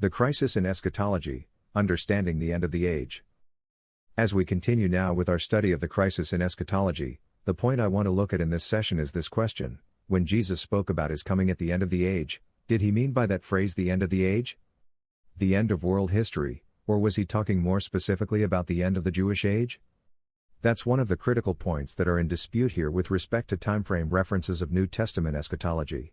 The Crisis in Eschatology, Understanding the End of the Age. As we continue now with our study of the crisis in eschatology, the point I want to look at in this session is this question: when Jesus spoke about his coming at the end of the age, did he mean by that phrase the end of the age? The end of world history, or was he talking more specifically about the end of the Jewish age? That's one of the critical points that are in dispute here with respect to timeframe references of New Testament eschatology.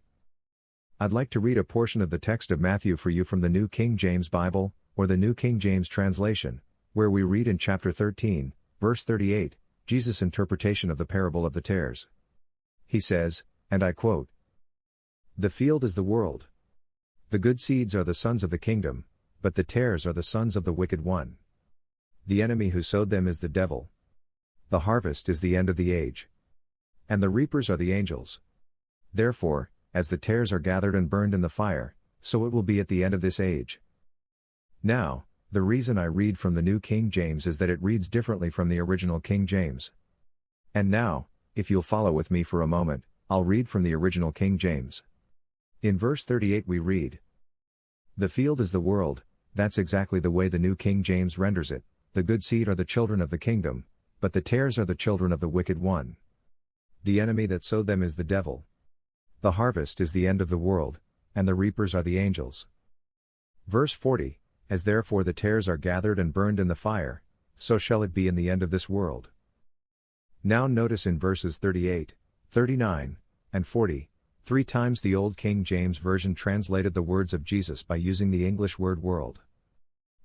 I'd like to read a portion of the text of Matthew for you from the New King James Bible, or the New King James Translation, where we read in chapter 13, verse 38, Jesus' interpretation of the parable of the tares. He says, and I quote, "The field is the world. The good seeds are the sons of the kingdom, but the tares are the sons of the wicked one. The enemy who sowed them is the devil. The harvest is the end of the age. And the reapers are the angels. Therefore, as the tares are gathered and burned in the fire, so it will be at the end of this age." Now, the reason I read from the New King James is that it reads differently from the original King James. And now, if you'll follow with me for a moment, I'll read from the original King James. In verse 38 we read, "The field is the world." That's exactly the way the New King James renders it. "The good seed are the children of the kingdom, but the tares are the children of the wicked one. The enemy that sowed them is the devil. The harvest is the end of the world, and the reapers are the angels." Verse 40, "As therefore the tares are gathered and burned in the fire, so shall it be in the end of this world." Now notice in verses 38, 39, and 40, 3 times the Old King James Version translated the words of Jesus by using the English word world.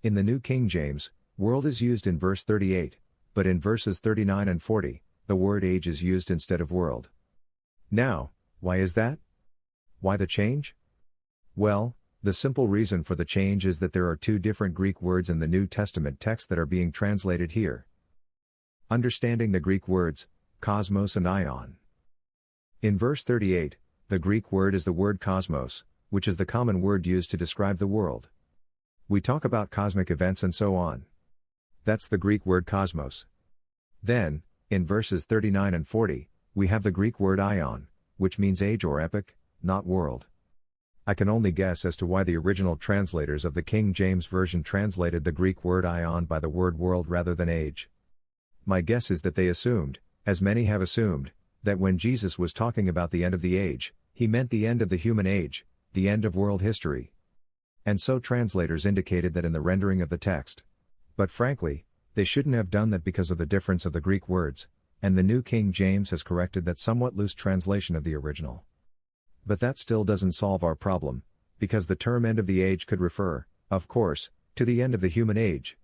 In the New King James, world is used in verse 38, but in verses 39 and 40, the word age is used instead of world. Now, why is that? Why the change? Well, the simple reason for the change is that there are 2 different Greek words in the New Testament text that are being translated here. Understanding the Greek words, cosmos and ion. In verse 38, the Greek word is the word cosmos, which is the common word used to describe the world. We talk about cosmic events and so on. That's the Greek word cosmos. Then, in verses 39 and 40, we have the Greek word ion, which means age or epoch, not world. I can only guess as to why the original translators of the King James Version translated the Greek word ion by the word world rather than age. My guess is that they assumed, as many have assumed, that when Jesus was talking about the end of the age, he meant the end of the human age, the end of world history. And so translators indicated that in the rendering of the text. But frankly, they shouldn't have done that because of the difference of the Greek words, and the New King James has corrected that somewhat loose translation of the original. But that still doesn't solve our problem, because the term end of the age could refer, of course, to the end of the human age.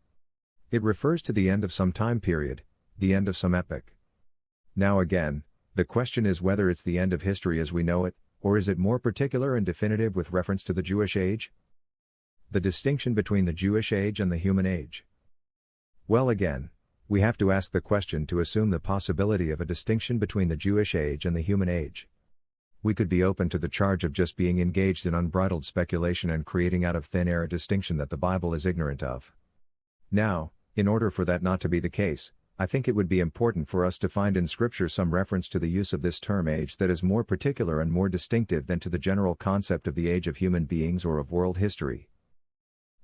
It refers to the end of some time period, the end of some epoch. Now again, the question is whether it's the end of history as we know it, or is it more particular and definitive with reference to the Jewish age? The distinction between the Jewish age and the human age. Well again, we have to ask the question to assume the possibility of a distinction between the Jewish age and the human age. We could be open to the charge of just being engaged in unbridled speculation and creating out of thin air a distinction that the Bible is ignorant of. Now, in order for that not to be the case, I think it would be important for us to find in Scripture some reference to the use of this term age that is more particular and more distinctive than to the general concept of the age of human beings or of world history.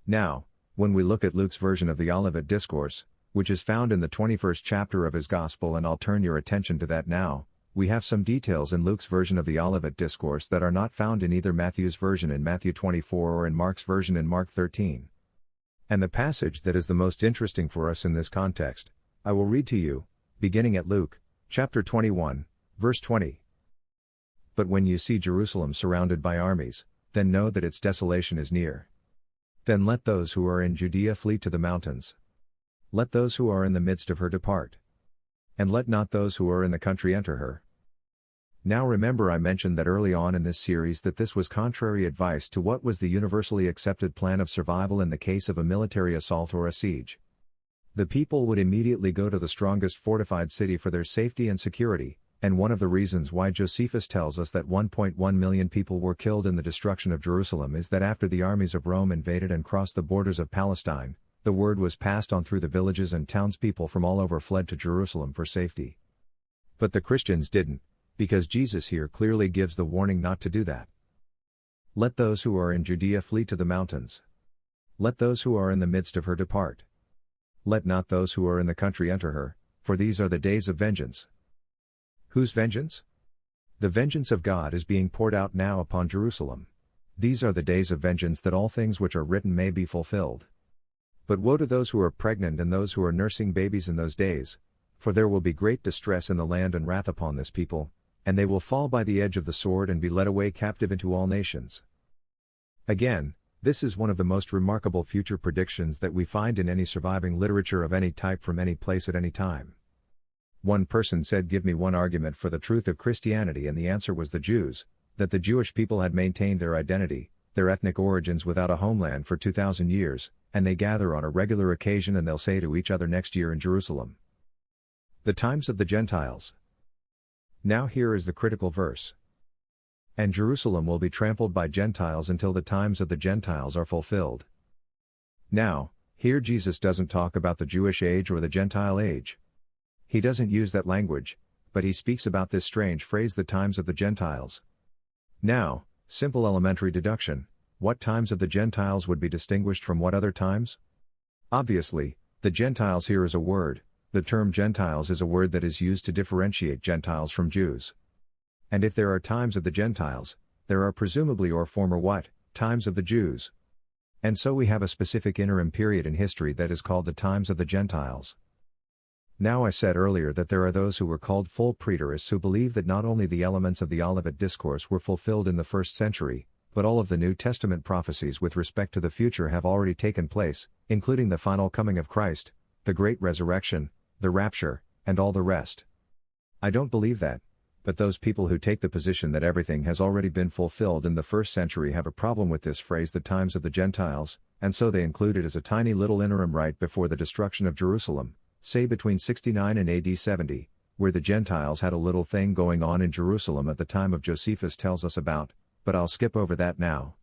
Now, when we look at Luke's version of the Olivet Discourse, which is found in the 21st chapter of his Gospel, and I'll turn your attention to that now, we have some details in Luke's version of the Olivet Discourse that are not found in either Matthew's version in Matthew 24 or in Mark's version in Mark 13. And the passage that is the most interesting for us in this context, I will read to you, beginning at Luke, chapter 21, verse 20. "But when you see Jerusalem surrounded by armies, then know that its desolation is near. Then let those who are in Judea flee to the mountains. Let those who are in the midst of her depart. And let not those who are in the country enter her." Now remember, I mentioned that early on in this series that this was contrary advice to what was the universally accepted plan of survival in the case of a military assault or a siege. The people would immediately go to the strongest fortified city for their safety and security, and one of the reasons why Josephus tells us that 1.1 million people were killed in the destruction of Jerusalem is that after the armies of Rome invaded and crossed the borders of Palestine, the word was passed on through the villages and townspeople from all over fled to Jerusalem for safety. But the Christians didn't, because Jesus here clearly gives the warning not to do that. Let those who are in Judea flee to the mountains. Let those who are in the midst of her depart. Let not those who are in the country enter her, for these are the days of vengeance. Whose vengeance? The vengeance of God is being poured out now upon Jerusalem. These are the days of vengeance, that all things which are written may be fulfilled. But woe to those who are pregnant and those who are nursing babies in those days, for there will be great distress in the land and wrath upon this people, and they will fall by the edge of the sword and be led away captive into all nations. Again, this is one of the most remarkable future predictions that we find in any surviving literature of any type from any place at any time. One person said, "Give me one argument for the truth of Christianity," and the answer was the Jews, that the Jewish people had maintained their identity, their ethnic origins without a homeland for 2,000 years, and they gather on a regular occasion and they'll say to each other next year in Jerusalem. The times of the Gentiles. Now here is the critical verse. And Jerusalem will be trampled by Gentiles until the times of the Gentiles are fulfilled. Now, here Jesus doesn't talk about the Jewish age or the Gentile age. He doesn't use that language, but he speaks about this strange phrase, the times of the Gentiles. Now, simple elementary deduction, what times of the Gentiles would be distinguished from what other times? Obviously, the Gentiles here is a word. The term Gentiles is a word that is used to differentiate Gentiles from Jews. And if there are times of the Gentiles, there are presumably or former what, times of the Jews. And so we have a specific interim period in history that is called the times of the Gentiles. Now I said earlier that there are those who were called full preterists who believe that not only the elements of the Olivet Discourse were fulfilled in the 1st century, but all of the New Testament prophecies with respect to the future have already taken place, including the final coming of Christ, the great resurrection, the rapture, and all the rest. I don't believe that, but those people who take the position that everything has already been fulfilled in the 1st century have a problem with this phrase, the times of the Gentiles, and so they include it as a tiny little interim right before the destruction of Jerusalem, say between 69 and AD 70, where the Gentiles had a little thing going on in Jerusalem at the time of Josephus tells us about, but I'll skip over that now.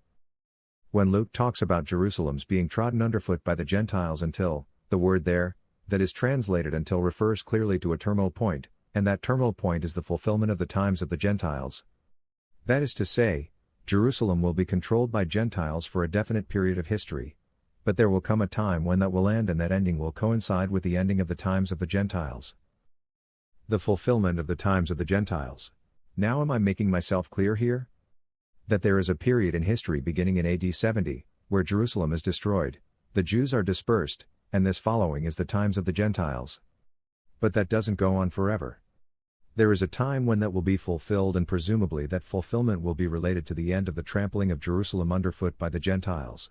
When Luke talks about Jerusalem's being trodden underfoot by the Gentiles until, the word there, that is translated until refers clearly to a terminal point, and that terminal point is the fulfillment of the times of the Gentiles. That is to say, Jerusalem will be controlled by Gentiles for a definite period of history. But there will come a time when that will end, and that ending will coincide with the ending of the times of the Gentiles. The fulfillment of the times of the Gentiles. Now am I making myself clear here? That there is a period in history beginning in AD 70, where Jerusalem is destroyed, the Jews are dispersed, and this following is the times of the Gentiles. But that doesn't go on forever. There is a time when that will be fulfilled, and presumably that fulfillment will be related to the end of the trampling of Jerusalem underfoot by the Gentiles.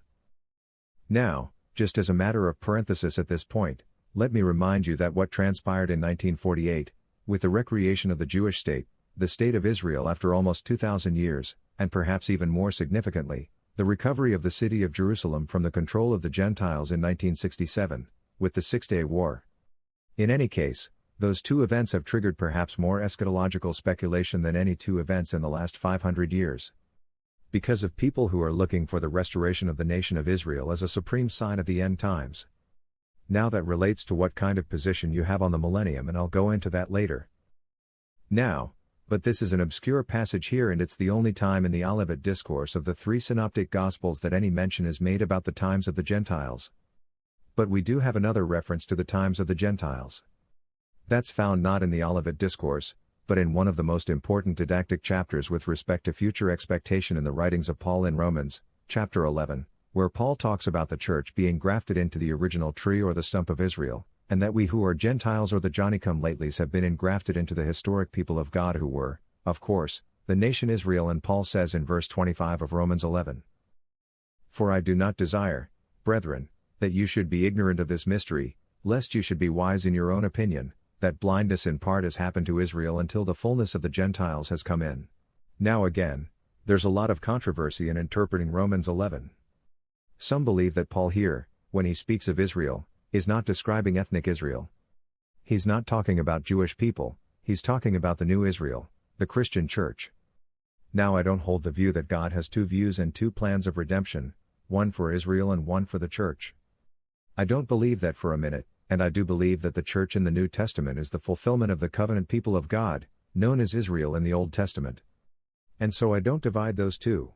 Now, just as a matter of parenthesis at this point, let me remind you that what transpired in 1948, with the recreation of the Jewish state, the state of Israel after almost 2,000 years, and perhaps even more significantly, the recovery of the city of Jerusalem from the control of the Gentiles in 1967, with the Six-Day War. In any case, those two events have triggered perhaps more eschatological speculation than any two events in the last 500 years. Because of people who are looking for the restoration of the nation of Israel as a supreme sign of the end times. Now that relates to what kind of position you have on the millennium, and I'll go into that later. Now, but this is an obscure passage here, and it's the only time in the Olivet Discourse of the 3 synoptic Gospels that any mention is made about the times of the Gentiles. But we do have another reference to the times of the Gentiles. That's found not in the Olivet Discourse, but in one of the most important didactic chapters with respect to future expectation in the writings of Paul in Romans, chapter 11, where Paul talks about the church being grafted into the original tree or the stump of Israel, and that we who are Gentiles or the Johnny-come-latelys have been engrafted into the historic people of God who were, of course, the nation Israel. And Paul says in verse 25 of Romans 11, "For I do not desire, brethren, that you should be ignorant of this mystery, lest you should be wise in your own opinion, that blindness in part has happened to Israel until the fullness of the Gentiles has come in." Now again, there's a lot of controversy in interpreting Romans 11. Some believe that Paul here, when he speaks of Israel, is not describing ethnic Israel. He's not talking about Jewish people, he's talking about the new Israel, the Christian church. Now I don't hold the view that God has two views and two plans of redemption, one for Israel and one for the church. I don't believe that for a minute. And I do believe that the church in the New Testament is the fulfillment of the covenant people of God, known as Israel in the Old Testament. And so I don't divide those two.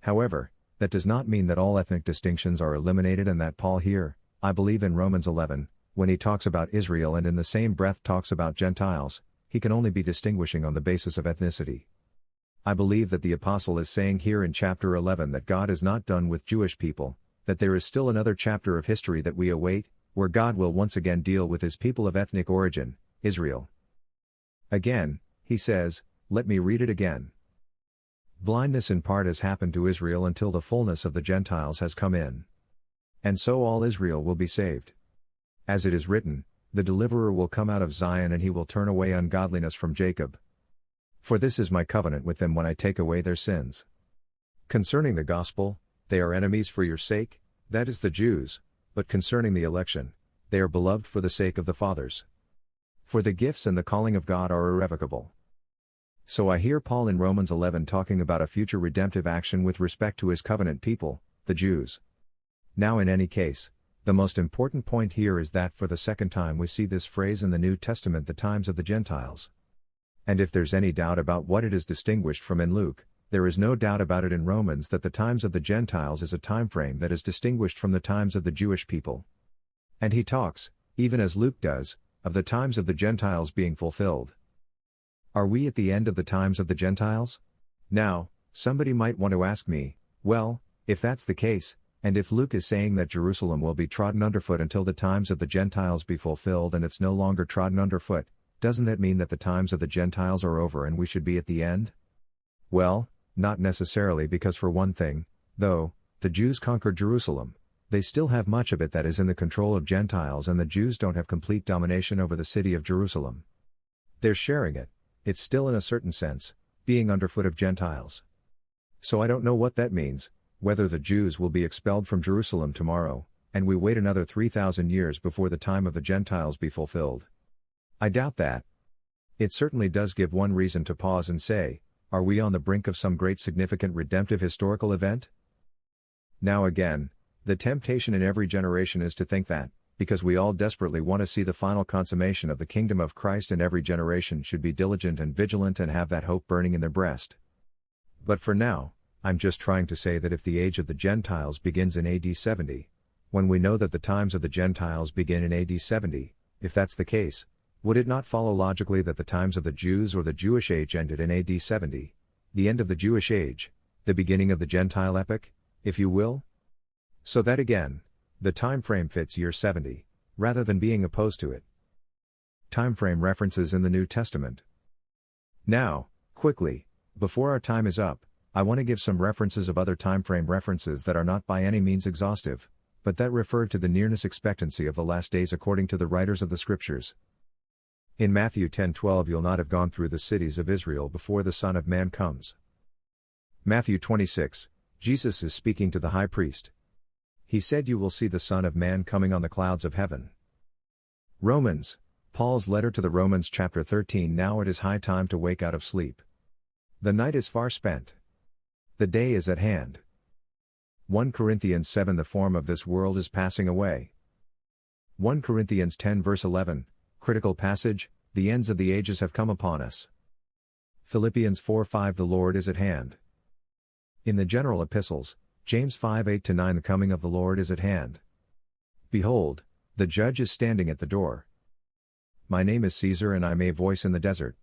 However, that does not mean that all ethnic distinctions are eliminated and that Paul here, I believe in Romans 11, when he talks about Israel and in the same breath talks about Gentiles, he can only be distinguishing on the basis of ethnicity. I believe that the apostle is saying here in chapter 11 that God is not done with Jewish people, that there is still another chapter of history that we await, where God will once again deal with his people of ethnic origin, Israel. Again, he says, let me read it again. Blindness in part has happened to Israel until the fullness of the Gentiles has come in. And so all Israel will be saved. As it is written, the deliverer will come out of Zion and he will turn away ungodliness from Jacob. For this is my covenant with them when I take away their sins. Concerning the gospel, they are enemies for your sake, that is the Jews, but concerning the election, they are beloved for the sake of the fathers. For the gifts and the calling of God are irrevocable. So I hear Paul in Romans 11 talking about a future redemptive action with respect to his covenant people, the Jews. Now in any case, the most important point here is that for the second time we see this phrase in the New Testament, the times of the Gentiles. And if there's any doubt about what it is distinguished from in Luke, there is no doubt about it in Romans that the times of the Gentiles is a time frame that is distinguished from the times of the Jewish people. And he talks, even as Luke does, of the times of the Gentiles being fulfilled. Are we at the end of the times of the Gentiles? Now, somebody might want to ask me, well, if that's the case, and if Luke is saying that Jerusalem will be trodden underfoot until the times of the Gentiles be fulfilled and it's no longer trodden underfoot, doesn't that mean that the times of the Gentiles are over and we should be at the end? Well, not necessarily, because for one thing, though, the Jews conquered Jerusalem, they still have much of it that is in the control of Gentiles, and the Jews don't have complete domination over the city of Jerusalem. They're sharing it. It's still in a certain sense, being underfoot of Gentiles. So I don't know what that means, whether the Jews will be expelled from Jerusalem tomorrow, and we wait another 3,000 years before the time of the Gentiles be fulfilled. I doubt that. It certainly does give one reason to pause and say, are we on the brink of some great significant redemptive historical event? Now again, the temptation in every generation is to think that, because we all desperately want to see the final consummation of the kingdom of Christ, and every generation should be diligent and vigilant and have that hope burning in their breast. But for now, I'm just trying to say that if the age of the Gentiles begins in AD 70, when we know that the times of the Gentiles begin in AD 70, if that's the case, would it not follow logically that the times of the Jews or the Jewish age ended in AD 70, the end of the Jewish age, the beginning of the Gentile epoch, if you will? So that again, the time frame fits year 70, rather than being opposed to it. Time frame references in the New Testament. Now, quickly, before our time is up, I want to give some references of other time frame references that are not by any means exhaustive, but that refer to the nearness expectancy of the last days according to the writers of the Scriptures. In Matthew 10:12, you'll not have gone through the cities of Israel before the Son of Man comes. Matthew 26, Jesus is speaking to the high priest. He said, you will see the Son of Man coming on the clouds of heaven. Romans, Paul's letter to the Romans chapter 13. Now it is high time to wake out of sleep. The night is far spent. The day is at hand. 1 Corinthians 7. The form of this world is passing away. 1 Corinthians 10 verse 11, critical passage, the ends of the ages have come upon us. Philippians 4:5. The Lord is at hand. In the general epistles, James 5:8-9. The coming of the Lord is at hand. Behold, the judge is standing at the door. My name is Caesar, and I am a voice in the desert.